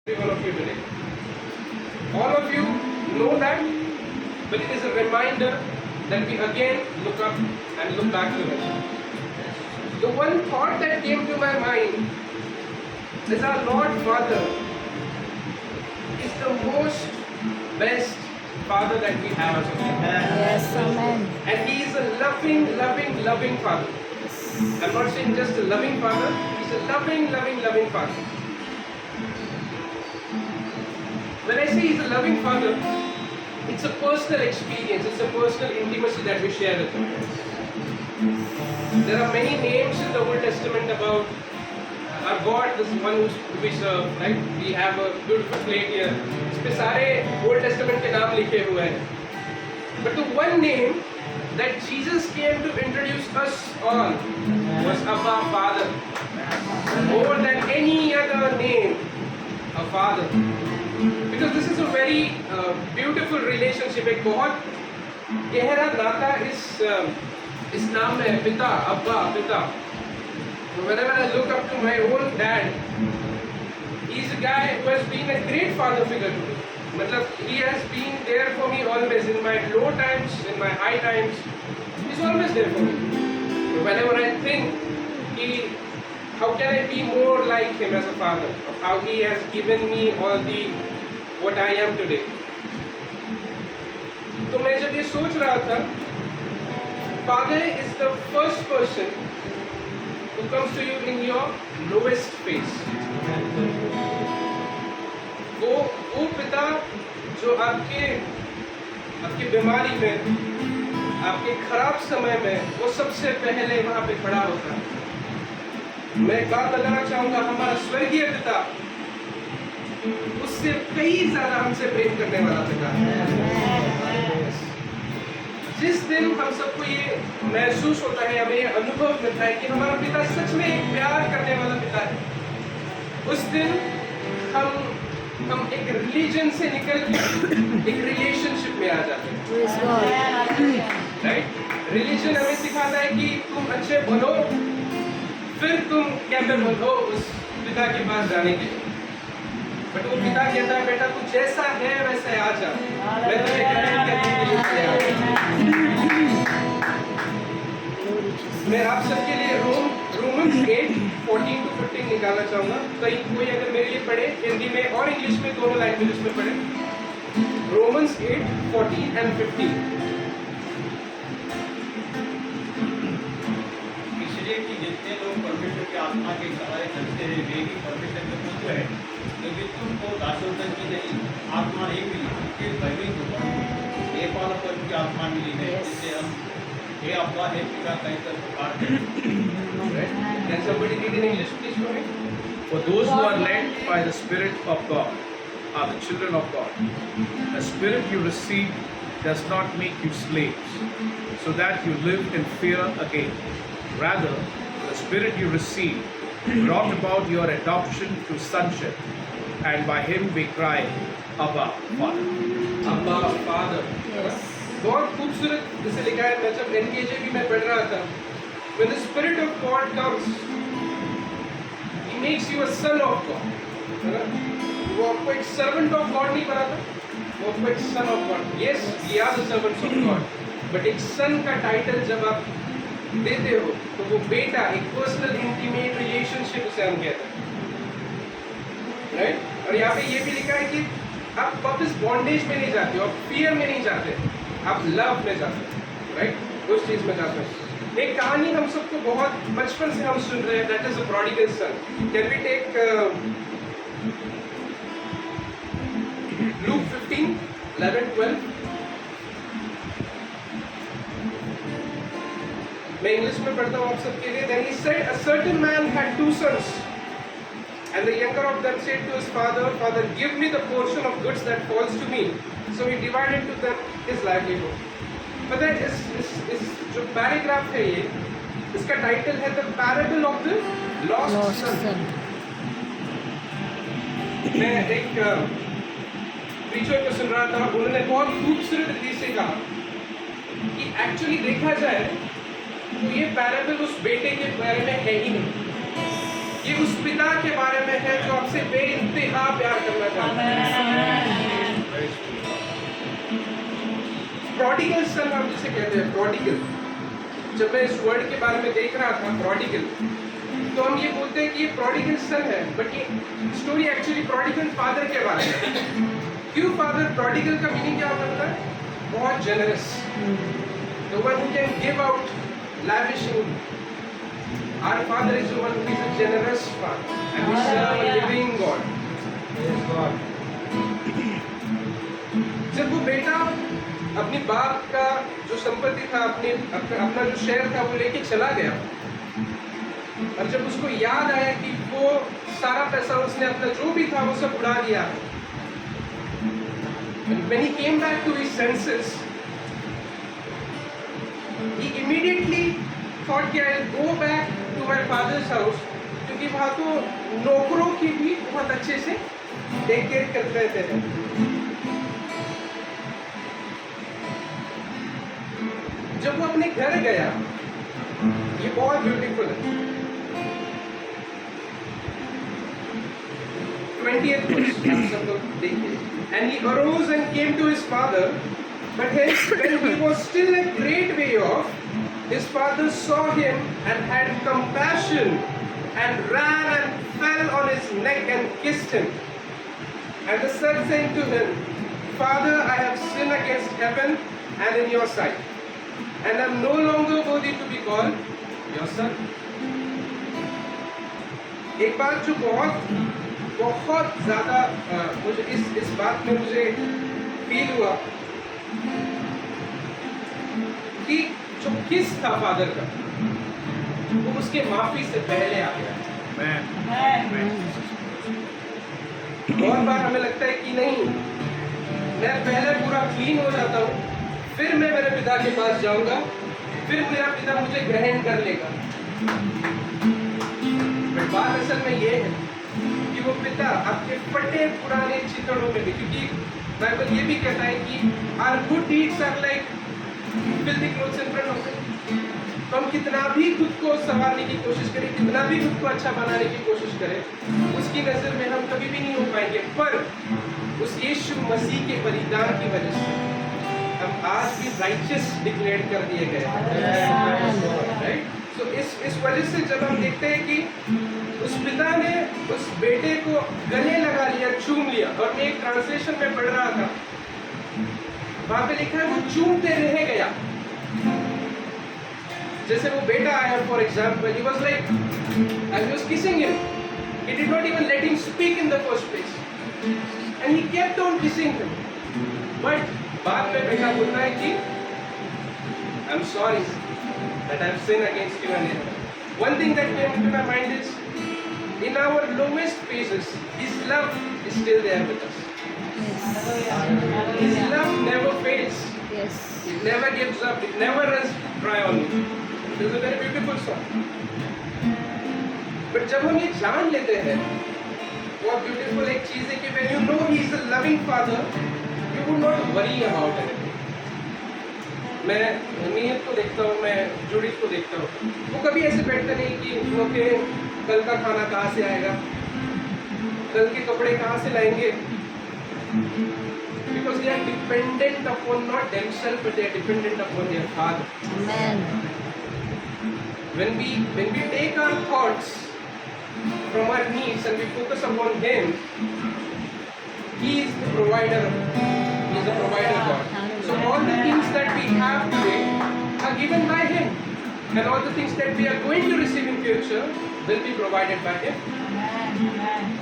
every one of you today. All of you know that, but it is a reminder that we again look up and look back to Him. The one thought that came to my mind is our Lord Father is the most best Father that we have as a family. Yes, amen. And He is a loving, loving, loving Father. I'm not saying just a loving Father, He's a loving, loving, loving Father. When I say He's a loving Father, it's a personal experience, it's a personal intimacy that we share with Him. There are many names in the Old Testament about our God, this one who we serve, right? We have a beautiful plate here. इसपे सारे Old Testament के नाम लिखे हुए हैं. But the one name that Jesus came to introduce us on was Abba, Father. More than any other name, a Father. Because this is a very beautiful relationship. एक बहुत गहरा नाता इस नाम में है, पिता, अब्बा, पिता. Whenever I look up to my own dad, he's a guy who has been a great father figure to me. मतलब he has been there for me always in my low times, in my high times. He's always there for me. Whenever I think how can I be more like him as a father? Of how he has given me all the what I am today. तो मैं जब ये सोच रहा था, Father is the first person who comes to you in your lowest phase. वो पिता जो आपके बीमारी में, आपके खराब समय में वो सबसे पहले वहाँ पे खड़ा होता है. मैं बात लगाना चाहूँगा, हमारा स्वर्गीय पिता उससे कई ज़्यादा हमसे प्रेम करने वाला पिता है. जिस दिन हम सबको ये महसूस होता है, हमें ये अनुभव मिलता है कि हमारा पिता सच में एक प्यार करने वाला पिता है, उस दिन हम एक रिलीजन से निकल के एक रिलेशनशिप में आ जाते हैं. राइट? रिलीजन हमें सिखाता है कि तुम अच्छे बनो, फिर तुम कैपेबल हो उस पिता के पास जाने के लिए. बट वो पिता कहता है, बेटा तू जैसा है वैसे आ जा, मैं तुझे ग्रहण करने के लिए तैयार हूं. मैं आप सबके लिए रोमन्स 8:14-15 निकालना चाहूँगा. कोई अगर मेरे लिए पढ़े, हिंदी में और इंग्लिश में, दोनों लैंग्वेजेस में पढ़े. Romans 8:14 and 15. इसलिए कि जितने लोग परमेश्वर की आत्मा के सहारे चलते हैं वे ही परमेश्वर के पुत्र हैं. क्योंकि तुमको दासों की नहीं आत्मा नहीं मिली, फिर भयभीत होगा. ये पालक की आत्मा मिली है, जिससे हम हे अब्बा हे पिता कहकर पुकारते हैं. Can somebody read in English, please, for me? For those who are led by the Spirit of God are the children of God. The Spirit you receive does not make you slaves, so that you live in fear again. Rather, the Spirit you receive brought about your adoption to sonship, and by Him we cry, Abba, Father. अब्बा, Father. बहुत खूबसूरत जैसे लिखा है. मैं जब NKJV में पढ़ रहा था, when the Spirit of God comes, He makes you a son of God. है ना? वो आपको एक servant of God नहीं बनाता, वो आपको एक son of God. Yes, we are the servants of God. But एक son का title जब आप देते हो, तो वो बेटा, एक personal intimate relationship उसे हम कहते हैं. Right? और यहाँ पे ये भी लिखा है कि आप वापस बॉन्डेज में नहीं जाते हो, आप फियर में नहीं जाते, आप लव में जाते हो. राइट? उस चीज में जाते हो. एक कहानी हम सबको बहुत बचपन से हम सुन रहे हैं, that is a prodigal son. Can we take Luke 15:11-12. मैं इंग्लिश में पढ़ता हूँ आप सबके लिए. Then he said, a certain man had 2 sons. And the younger of them said to his father, Father, give me the portion of goods that falls to me. So he divided to them his livelihood. पता है इस जो paragraph है ये, इसका title है the parable of the lost son. मैं एक प्रीचर को सुन रहा था, उन्होंने बहुत खूबसूरत रीति से कहा कि एक्चुअली देखा जाए तो ये पैराबल उस बेटे के बारे में है ही नहीं. ये उस पिता के बारे में है जो आपसे बेइंतहा प्यार करने निकालता है। प्रोडिगल सन हम जिसे कहते हैं, प्रोडिगल, जब मैं इस वर्ड के बारे में देख रहा था प्रोडिगल, तो हम ये बोलते हैं कि ये प्रोडिगल सन है, बट ये स्टोरी एक्चुअली प्रोडिगल फादर के बारे में है। क्यों फादर? प्रोडिगल का मीनिंग क्या होता है? बहुत generous, the one who can give out lavishly. Our Father is the one who is a generous Father, and we serve a living God. Yes, God. जब वो बेटा अपनी बाप का जो संपत्ति था, अपना जो शेयर था, वो लेके चला गया, और जब उसको याद आया कि वो सारा पैसा उसने अपना जो भी था वो सब उड़ा दिया, when he came back to his senses, he immediately thought कि I'll go back to my father's house, क्योंकि वहाँ तो नौकरों की भी बहुत अच्छे से टेक केयर करते थे। जब वो अपने घर गया, ये बहुत ब्यूटीफुल है, 20th verse, आप सब लोग देखिए। And he arose and came to his father, but when he was still a great way off, his father saw him and had compassion and ran and fell on his neck and kissed him. And the son said to him, Father, I have sinned against heaven and in your sight, and am no longer worthy to be called your son. एक बात जो बहुत ज़्यादा मुझे इस बात में मुझे फील हुआ कि जो किस था फादर का, वो उसके माफी से पहले आ गया। बहुत बार हमें लगता है कि नहीं, मैं पहले पूरा क्लीन हो जाता हूँ, फिर मैं मेरे पिता के पास जाऊंगा, फिर मेरा पिता मुझे ग्रहण कर लेगा। बट बात असल में ये है कि वो पिता आपके फटे पुराने चितड़ों में भी, क्योंकि बाइबल ये भी कहता है कि our good deeds are like filthy clothes in front of him. तो हम कितना भी खुद को संवारने की कोशिश करें, कितना भी खुद को अच्छा बनाने की कोशिश करें, उसकी नजर में हम कभी भी नहीं हो पाएंगे। पर उस यीशु मसीह के बलिदान की वजह से हम आज भी राइचियस डिक्लेयर कर दिए गए, राइट? तो इस वजह से जब हम देखते हैं कि उस पिता ने उस बेटे को गले लगा लिया, चूम लिया, और मैं एक ट्रांसलेशन में पढ़ रहा था, वहां पे लिखा है वो चूमते रह गया। जैसे वो बेटा आया, for example, he was like, as he was kissing him, he did not even let him speak in the first place, and he kept on kissing him. But बाद में बेटा बोलता है कि I'm sorry that I've sinned against you and heaven. One thing that came into my mind is, in our lowest phases, His love is still there with us. His love never fades. Yes. It never gives up. It never runs dry on you. It is a very beautiful song. But जब हम ये जान लेते हैं, बहुत beautiful एक चीज़ है कि when you know He is a loving Father, you would not worry about anything. मैं नीयत को देखता हूँ, मैं जूडिथ को देखता हूँ, वो कभी ऐसे बैठते नहीं कि ओके कल का खाना कहाँ से आएगा, कल के कपड़े कहाँ से लाएंगे, because they are dependent upon not themselves, but they are dependent upon their Father. Amen. When we take our thoughts from our needs and we focus upon Him, He is the provider. He is the provider God. So all the things that we have today are given by Him, and all the things that we are going to receive in future will be provided by Him.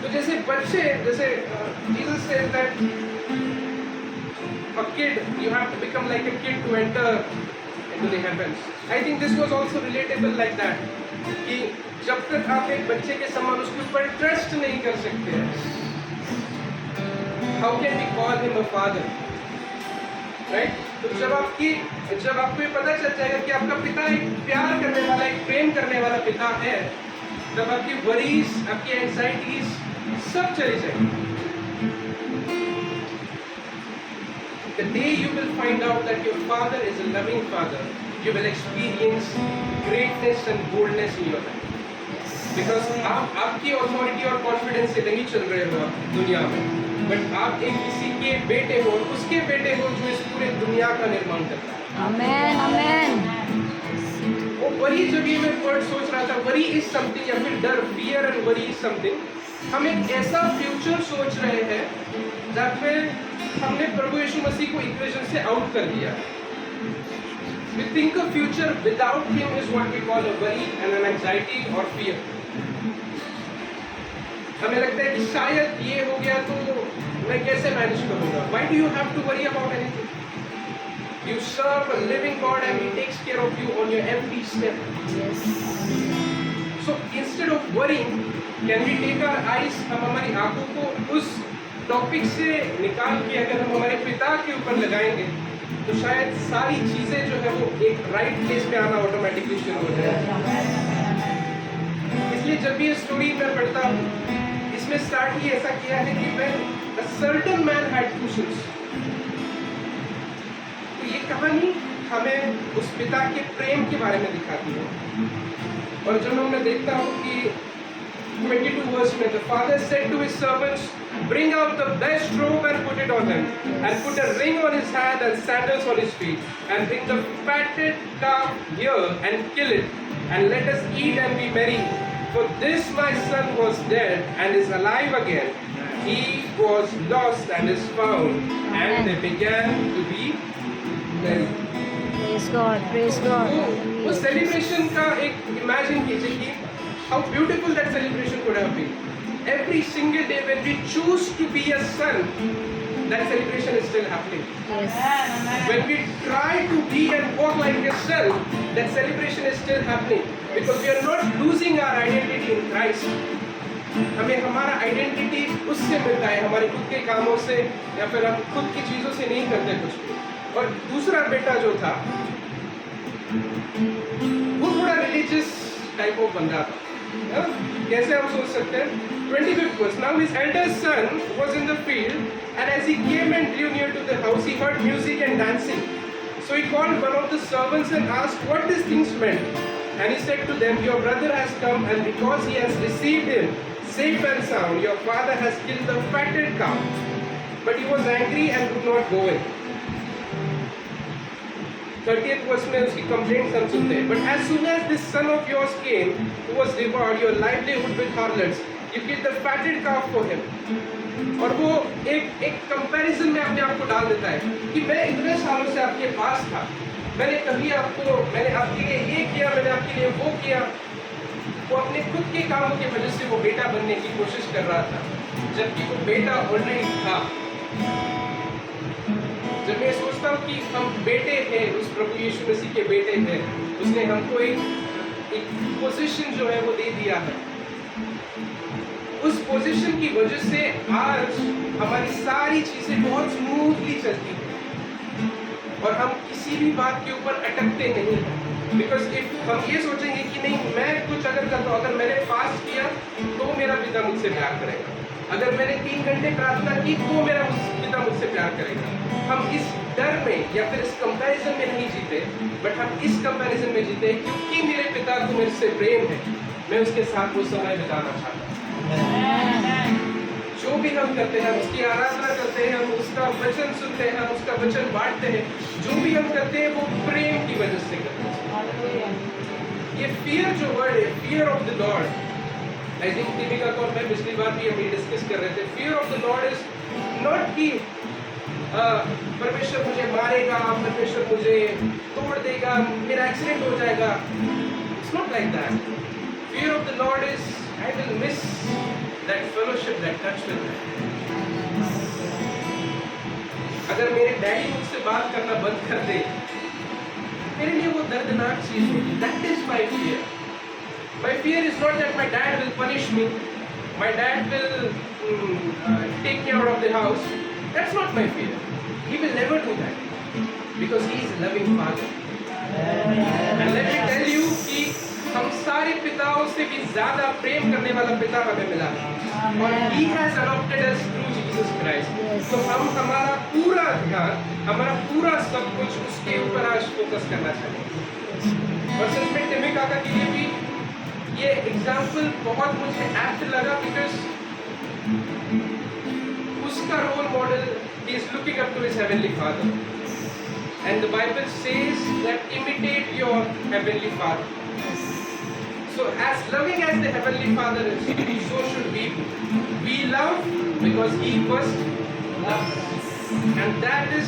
तो जैसे बच्चे, जैसे Jesus says that a kid, you have to become like a kid to enter into the heavens. I think this was also relatable like that, कि जब तक आप एक बच्चे के समान उसके ऊपर ट्रस्ट नहीं कर सकते, how can we call him a father? Right? तो जब आपको ये पता चल जाएगा कि आपका पिता एक प्यार करने वाला, एक प्रेम करने वाला पिता है, तब आपकी वरीज, आपकी एंजाइटीज सब चली जाएंगी। The day you will find out that your Father is a loving Father, you will experience greatness and boldness in your life. Because आप आपकी authority और confidence से नहीं चल रहे हो दुनिया में, बट आप एक किसी के बेटे हो, उसके बेटे हो जो इस पूरे दुनिया का निर्माण करता है। आमेन आमेन। वो वरी, जब ये मैं वर्ड सोच रहा था, वरी इज समथिंग, या फिर डर, fear and worry is something, हम एक ऐसा फ्यूचर सोच रहे हैं जहाँ पे हमने प्रभु यीशु मसीह को इक्वेशन से आउट कर दिया। We think a future without him is what we call a worry and an anxiety or fear. हमें लगता है कि शायद ये हो गया तो मैं कैसे मैनेज करूंगा? Why do you have to worry about anything? You serve a living God and he takes care of you on your every step. Yes. So instead of worrying, can we take our eyes, हम हमारी आंखों को उस topic से निकाल के अगर हम हमारे पिता के ऊपर लगाएंगे तो शायद सारी चीजें जो है वो एक राइट प्लेस पे आना ऑटोमेटिकली शुरू हो जाए। इसलिए जब भी ये स्टोरी मैं पढ़ता हूँ, इसमें स्टार्ट ही ऐसा किया है कि when a certain man had two sons, तो ये कहानी हमें उस पिता के प्रेम के बारे में दिखाती है। और जब मैं देखता हूँ कि 22 verse में, the father said to his servants, bring out the best robe and put it on him, and put a ring on his hand and sandals on his feet, and bring the fatted calf here and kill it, and let us eat and be merry. For this my son was dead and is alive again. He was lost and is found. And they began to be merry. Praise God, praise God. वो celebration का एक imagine कीजिए कि how beautiful that celebration could have been. Every single day when we choose to be a son, that celebration is still happening. Yes. When we try to be and walk like a son, that celebration is still happening. Because we are not losing our identity in Christ. हमें हमारा identity उससे मिलता है, हमारे खुद के कामों से या फिर हम खुद की चीज़ों से नहीं करते कुछ भी। और दूसरा बेटा जो था वो थोड़ा रिलीजियस टाइप ऑफ बंदा था। हाँ? कैसे हम सोच सकते हैं? 25th verse. Now his eldest son was in the field, and as he came and drew near to the house, he heard music and dancing. So he called one of the servants and asked what these things meant. And he said to them, your brother has come, and because he has received him safe and sound, your father has killed the fatted calf. But he was angry and would not go in. 30th verse में उसकी complaints हम सुनते हैं। But as soon as this son of yours came, who was devoured your livelihood with harlots, you killed the fatted calf for him. और वो एक comparison में अपने आप को डाल देता है कि मैं इतने सालों से आपके पास था, मैंने आपके लिए ये किया, मैंने आपके लिए वो किया। वो अपने खुद के कामों की वजह से वो बेटा बनने की कोशिश कर रहा था, जबकि वो बेटा ऑलरेडी था। जब मैं सोचता हूँ कि हम बेटे हैं, उस प्रभु यीशु मसीह के बेटे हैं, उसने हमको एक पोजीशन जो है वो दे दिया है। उस पोजीशन की वजह से आज हमारी सारी चीजें बहुत स्मूथली चलती हैं और हम किसी भी बात के ऊपर अटकते नहीं हैं। बिकॉज इफ हम ये सोचेंगे कि नहीं, मैं कुछ अगर करता हूँ, अगर मैंने फास्ट किया तो मेरा पिता मुझसे प्यार करेगा, अगर मैंने 3 घंटे प्रार्थना की तो मेरा पिता मुझसे प्यार करेगा। हम इस डर में या फिर इस कंपैरिजन में नहीं जीते, बट हम इस कंपैरिजन में जीते क्योंकि मेरे पिता को मेरे से प्रेम है, मैं उसके साथ वो समय बिताना चाहता हूँ। जो भी हम करते हैं, उसकी आराधना करते हैं, हम उसका वचन सुनते हैं, हम उसका वचन बांटते हैं, जो भी हम करते हैं वो प्रेम की वजह से करते हैं। ये फियर जो वर्ड है, fear of the Lord, I think Deepika को और मैं पिछली बार भी हम डिस्कस कर रहे थे। Fear of the Lord is not कि परमेश्वर मुझे मारेगा, परमेश्वर मुझे तोड़ देगा, मेरा एक्सीडेंट हो जाएगा। It's not like that. Fear of the Lord is I will miss that fellowship, that touch with him. अगर मेरे डैडी मुझसे बात करना बंद कर दे, मेरे लिए वो दर्दनाक चीज होगी। That is my fear. My fear is not that my dad will punish me, my dad will take me out of the house. That's not my fear. He will never do that because he is a loving father. And let me tell you कि हम सारे पिताओं से भी ज़्यादा प्रेम करने वाला पिता हमें मिला और He has adopted us through Jesus Christ. तो हम हमारा पूरा ध्यान, हमारा पूरा सब कुछ उसके ऊपर आज फोकस करना चाहिए। और सच में टिमी काका के लिए भी ये एग्जाम्पल बहुत मुझे एप्ट लगा बिकॉज उसका model, he is looking up to his heavenly Father. And the Bible says that imitate your heavenly Father. So as loving as the heavenly Father is, so should we be. We love because he first loved us. And that is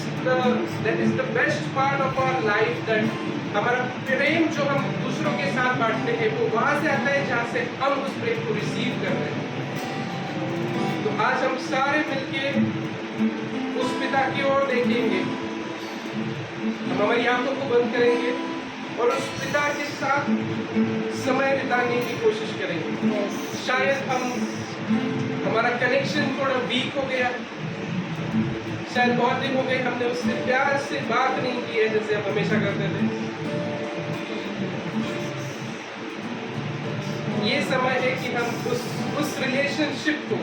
the best part of our life, that हमारा प्रेम जो हम दूसरों के साथ बांटते हैं वो वहाँ से आता है जहाँ से हम उस प्रेम को रिसीव कर रहे हैं। तो आज हम सारे मिलके उस पिता की ओर देखेंगे, हम हमारी आंखों को बंद करेंगे और उस पिता के साथ समय बिताने की कोशिश करेंगे। शायद हमारा कनेक्शन थोड़ा वीक हो गया, शायद बहुत दिन हो गए हमने उससे प्यार से बात नहीं की है जैसे हम हमेशा करते थे। ये समय है कि हम उस रिलेशनशिप को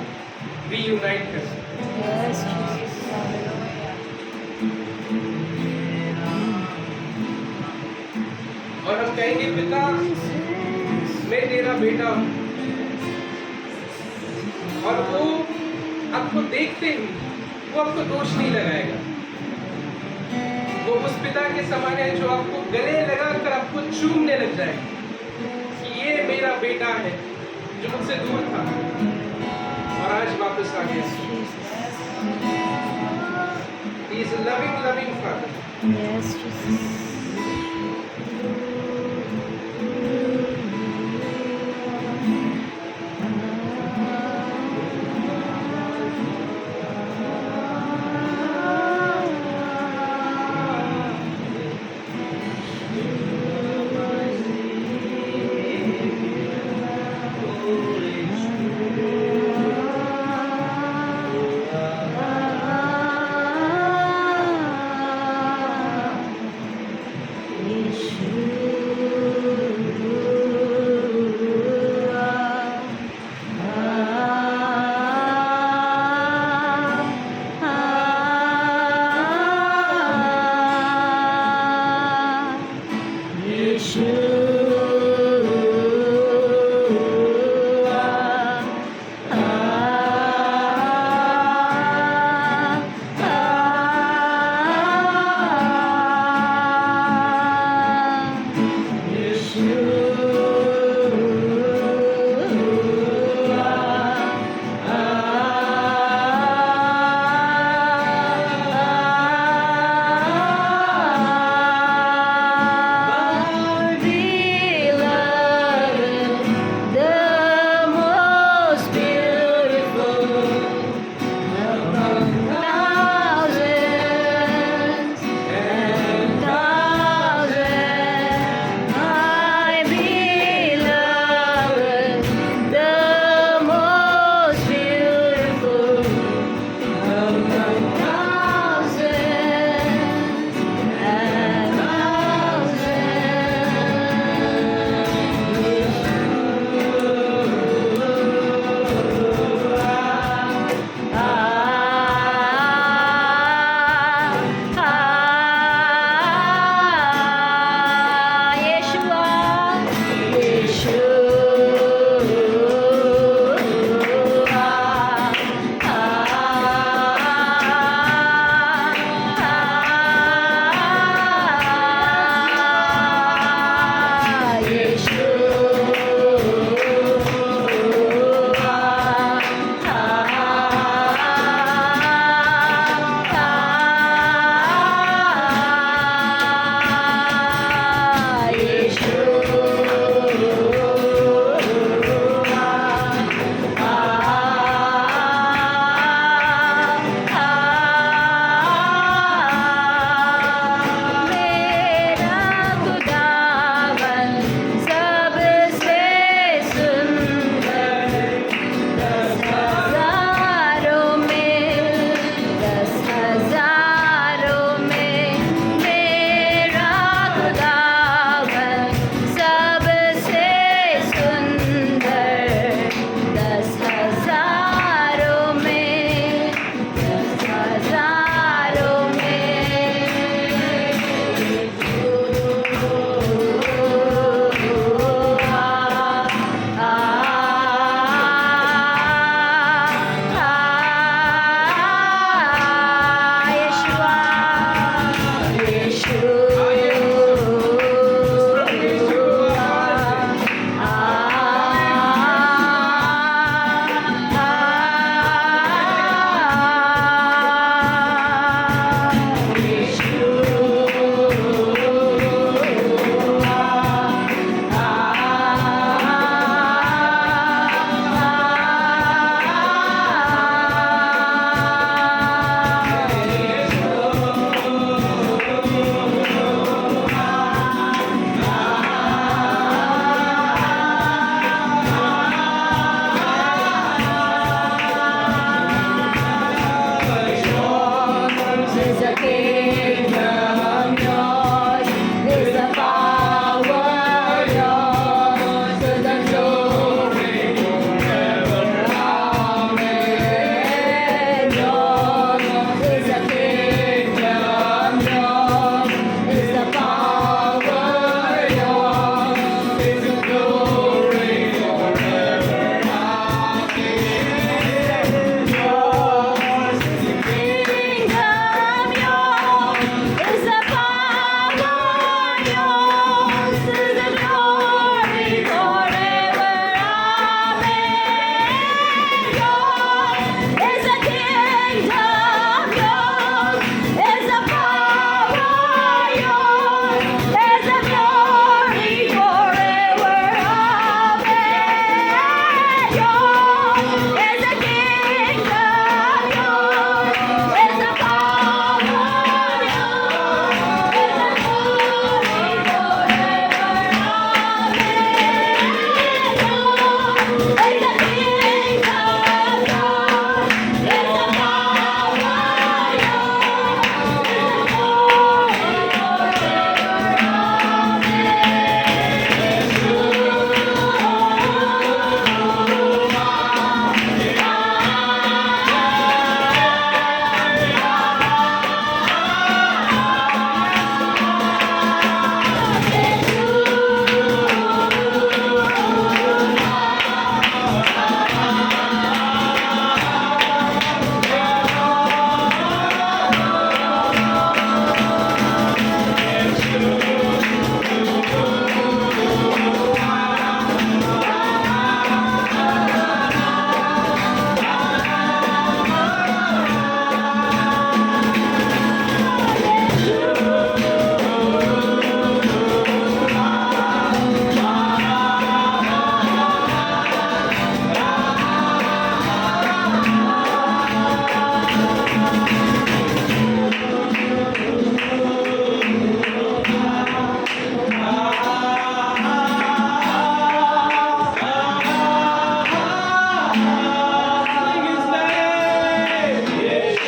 रीयूनाइट कर सकते हैं। Yes, Jesus. और हम कहेंगे पिता मैं तेरा बेटा हूँ, और वो आपको देखते ही वो आपको दोष नहीं लगाएगा। वो उस पिता के समान है जो आपको गले लगाकर आपको चूमने लग जाएगा कि ये मेरा बेटा है जो मुझसे दूर था और आज वापस आ गया। He is a loving father. Yes, Jesus.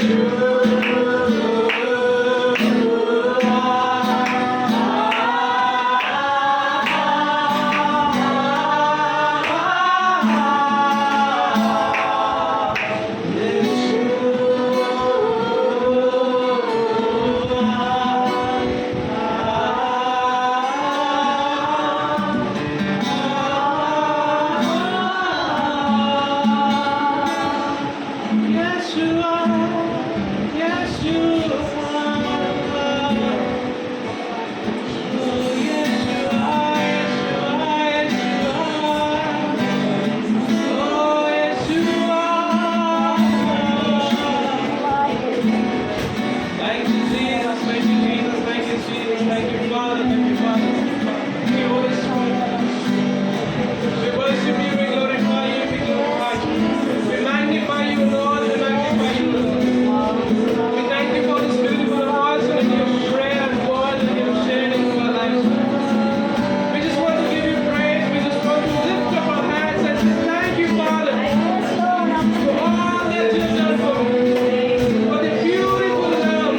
Yes, you are. Yes, you are. Oh, yes, you are. Yes, you are. Yes, you are. Oh, yes, you are. Thank you, Jesus. Thank you, Jesus. Thank you, Jesus. Thank you, Father. Thank you, Father. We worship you. We glorify you. We glorify you. We magnify you, Lord. We magnify you, Lord. We thank you for this beautiful opportunity of prayer and word that you have shared in our lives. We just want to give you praise. We just want to lift up our hands and say thank you, Father, for all that you have done for me, for the beautiful love,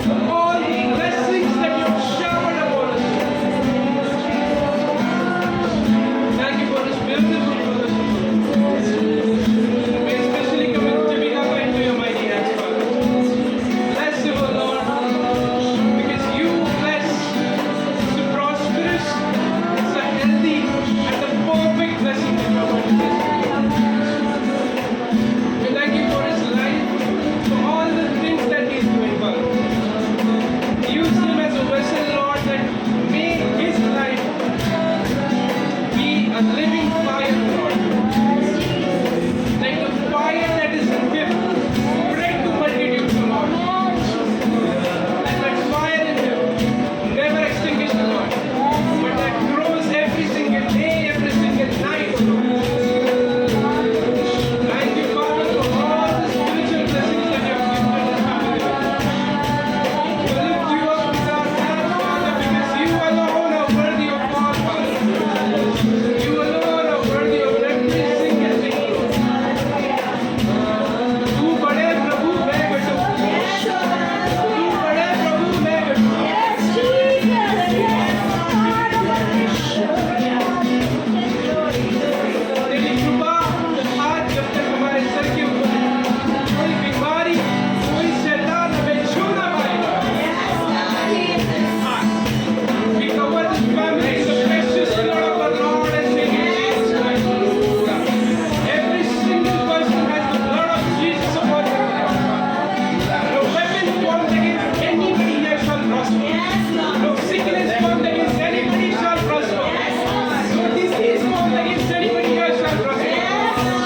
for all the blessings that you have showered upon us. Thank you for this beautiful fellowship. We especially commit Jamaica into your mighty hands, Father. Bless you, O Lord, because you bless the prosperous, the healthy, and the perfect blessing that you are going to bless. We thank you for his life, for all the things that he is doing, Father. Use him as a vessel, Lord, that may his life be a living fire, Lord. Like the fire that is in him, break to multitudes, Lord. And that fire in him never extinguished, Lord, but that grows every single day, every single night, Lord. Thank you, Father, for all the spiritual blessings that you have given to this family. We lift you up with our hands, Father, because you alone are worthy of all, Father. You alone are worthy of every single thing, Lord. तू बड़े प्रभु मैं बेटू, तू बड़े प्रभु मैं बेटू। तेरी कृपा आज जब तक हमारे सर के ऊपर है, कोई बीमारी, कोई शैतान हमें छू ना पाएगा। We cover this family in the precious blood of our Lord and Savior Jesus Christ. Every single person has the blood of Jesus upon their life. No weapon formed against anybody here shall prosper. No sickness formed against anybody shall prosper. No disease formed against anybody here shall prosper.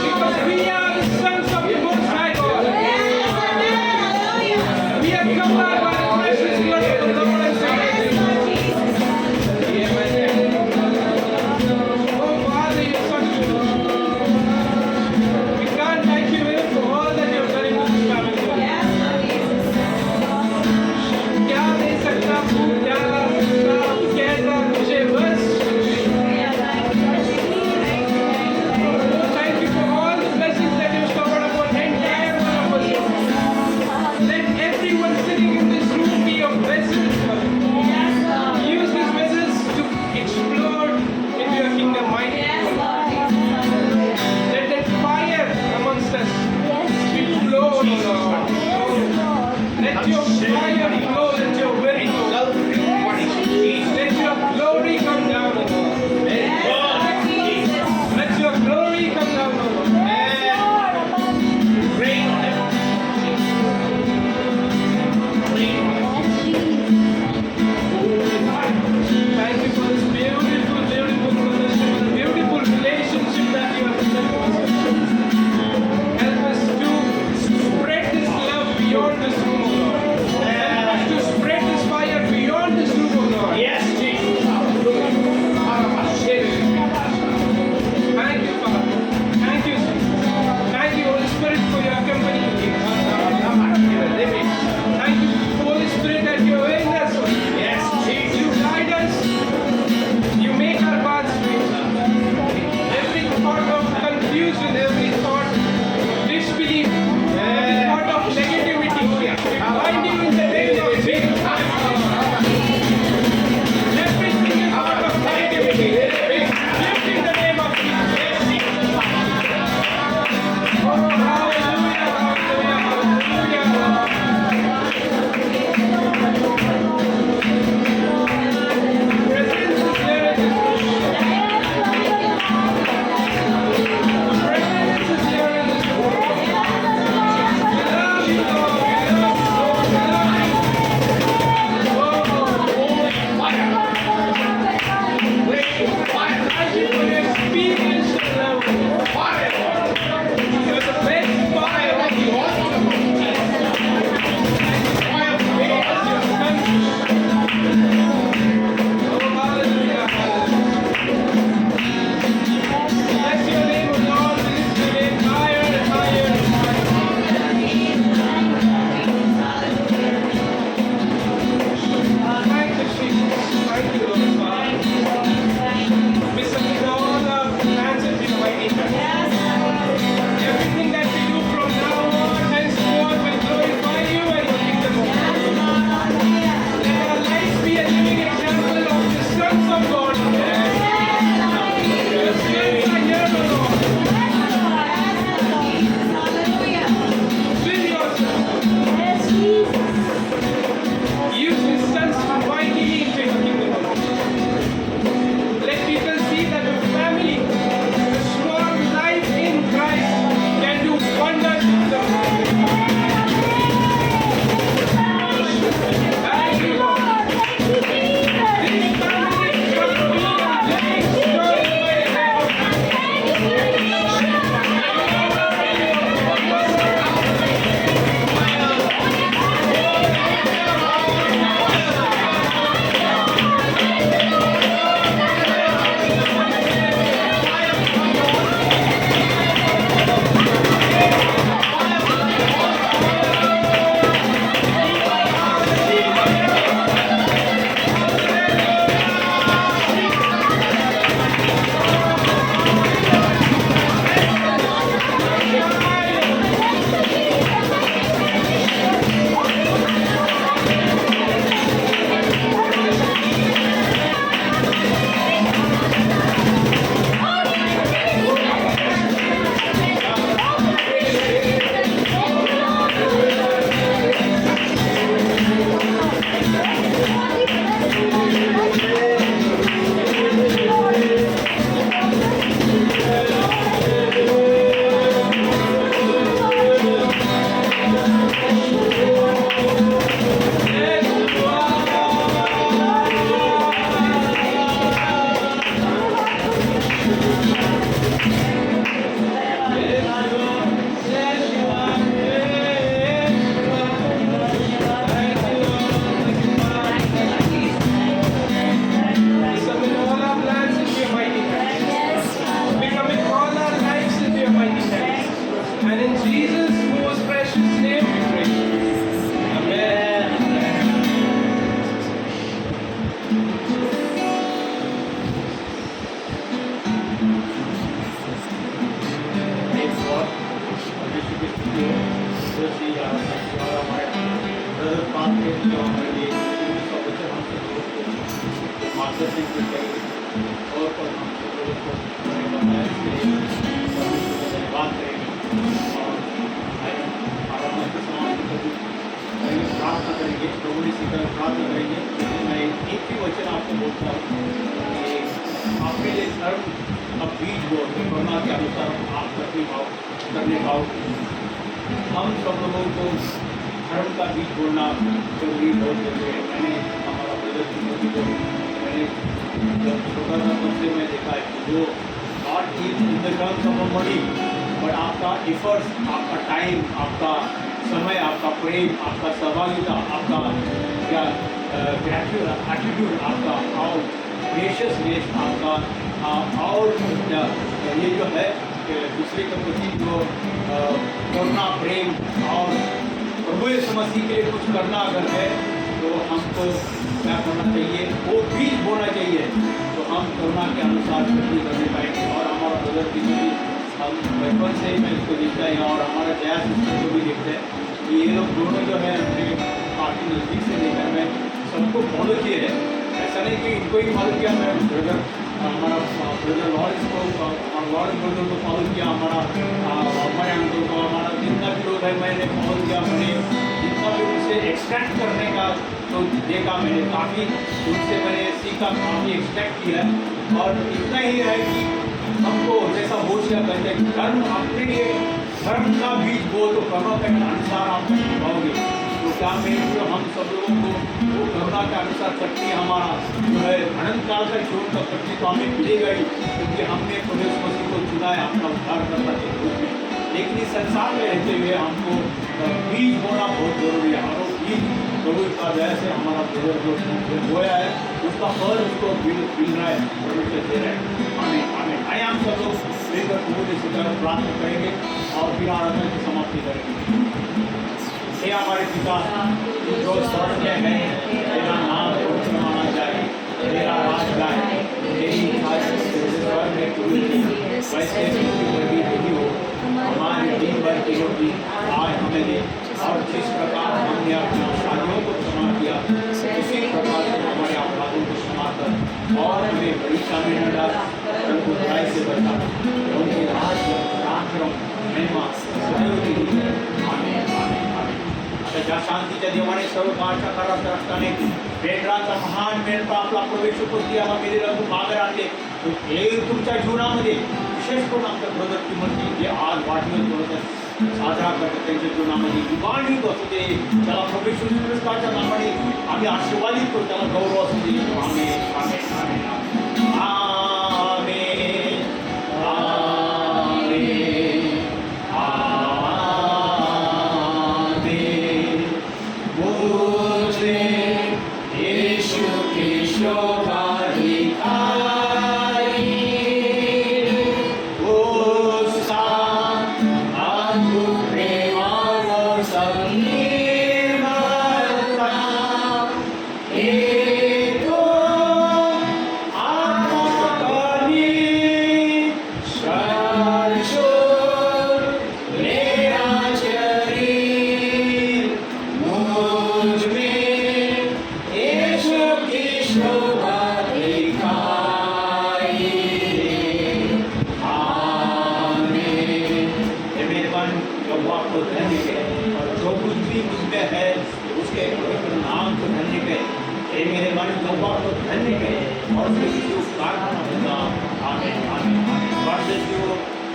Because we are the sons of the Most High God. We are covered by the precious blood of the Lord and Savior Jesus. Oh Father, you are such good. We can't thank you enough for all that you have done in this family. क्या दे सकता हूँ, क्या ला सकता हूँ, कैसा मुझे बस। Thank you for all the blessings that you have showered upon entire one of us. Let everyone sitting in this room be a vessel. Use these vessels to explore into your kingdom mighty. Let that fire amongst us be flow, Lord. Let your fire flow, let your very love let your glory come down, Lord. Let your glory come down, Lord. Rain on them. Rain on them. Thank you for this beautiful, beautiful fellowship, the beautiful relationship that you have given to us. Help us to spread this love beyond this room, Lord. Help us to Everything that we do from now on henceforth will glorify you and your kingdom of God. Let our lives be a living example of the sons of God. Your sons are here, O Lord. Fill yourself. Use these sons mightily into your kingdom of God. Let people see that the family, the strong life in Christ, can do wonders in the world. Thank you, Lord. This family shall be a living story by And in Jesus' most precious name we pray. Amen. Praise God. विश्व की स्तुति हो। तुलसी या हमारे brother पाप के जो हमारे लिए सब बच्चे हमसे लोगों को मार्गदर्शन करते हैं और पर हमसे लोगों को हमें बताया इसके लिए परमेश्वर को धन्यवाद करेंगे और आराधना के समान करेंगे प्रार्थना करेंगे प्रभु ने सीखा प्रार्थना करेंगे। मैं एक ही वचन आपको बोलता हूँ कि आपके लिए धर्म अब बीज हो तो करुणा के अनुसार आप करने पाओगे। हम सब लोगों को धर्म का बीज बोलना जरूरी बहुत जरूरी है। मैंने हमारा ब्रदर मोदी को मैंने जब छोटा था तब से मैं देखा है कि जो not in the terms of money but आपका एफर्ट्स, आपका टाइम, आपका समय, आपका प्रेम, आपका सहभागिता, आपका क्या एटीट्यूड, आपका हाउ ग्रेशियसनेस, आपका और ये जो है दूसरे के प्रति जो करुणा, प्रेम और प्रभु यीशु मसीह के लिए कुछ करना अगर है तो हमको क्या करना चाहिए, वो बीज बोना चाहिए तो हम करुणा के अनुसार खेती करने पाएंगे। और हमारा ब्रदर की भी हम बचपन से ही मैं इसको देखता है और हमारा जया सिस्टर को भी देखते हैं कि ये लोग दोनों जो है अपने काफ़ी नज़दीक से देखकर मैं सबको फॉलो किए हैं। ऐसा नहीं कि इनको ही फॉलो किया, मैं ब्रदर हमारा ब्रदर लॉरेंस को, हमारा लॉरेंस ब्रदर को फॉलो किया, हमारे अंकल को, हमारा जितना भी लोग है मैंने फॉलो किया। मैंने जितना भी उनसे एक्सट्रैक्ट करने का तो देखा, मैंने काफ़ी उनसे मैंने सीखा, काफ़ी एक्सट्रैक्ट किया। और इतना ही है कि हमको जैसा बोझ किया कहते हैं धर्म अपने लिए धर्म का बीज बो तो कर्मों के अनुसार आप पाओगे। तो क्या मैं जो हम सब लोगों को वो करुणा के अनुसार करती हमारा जो है अनंत काल का जीवन का करती तो हमें मिलेगा ही, क्योंकि हमने प्रभु यीशु मसीह को चुना है अपना उद्धार करना के रूप में। लेकिन इस संसार में रहते हुए हमको बीज बोना बहुत जरूरी है। और वो बीज प्रभु का दया से हमारा बुजुर्ग जो बोया है उसका फल उसको मिल रहा है, प्रभु से दे रहे हैं। हमें हमें आए हम सब लोग मिलकर प्रभु से तरफ प्रार्थना करेंगे और फिर आराधना की समाप्ति करेंगे। हे हमारे पिता जो स्वर्ग में है, तेरा नाम पवित्र माना जाए, तेरा राज आए, तेरी इच्छा स्वर्ग में पूरी हो वैसे पृथ्वी पर भी पूरी हो। हमारी दिन भर की रोटी आज हमें दे, और जिस प्रकार हमने अपने अपराधियों को क्षमा किया उसी प्रकार से हमारे अपराधों को क्षमा कर, और हमें परीक्षा में न डाल परंतु बुराई से बचा, उनके राज पराक्रम महिमा सदैव के लिए। आमीन आमीन आमीन। त्या शांतीच्या देवाने सर्व काळच्या काळात रक्ताने पेंढराचा महान मेळ आपला प्रवेश होती आम्हा मिळेला तू मागे राहते हे तुमच्या जीवनामध्ये विशेष करून आमच्या ब्रदर किमती जे आज वाढदिवस बनवतात साजरा करतात त्यांच्या जीवनामध्ये युगान्युग असू दे, त्याला प्रवेश पुरस्कारच्या नावाने आम्ही आशीर्वादित करू, त्याला गौरव असू दे। आमेन आमेन आमेन आमेन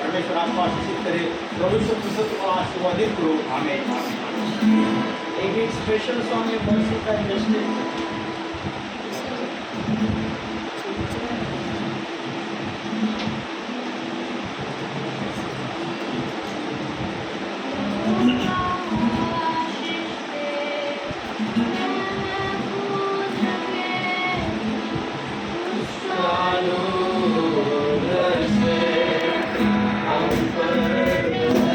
परमेश्वर आपको आशीषित करे, प्रभु यीशु मसीह को आशीर्वादित करो। आमीन आमीन। एक स्पेशल सॉन्ग है मर्सी का जस्टिस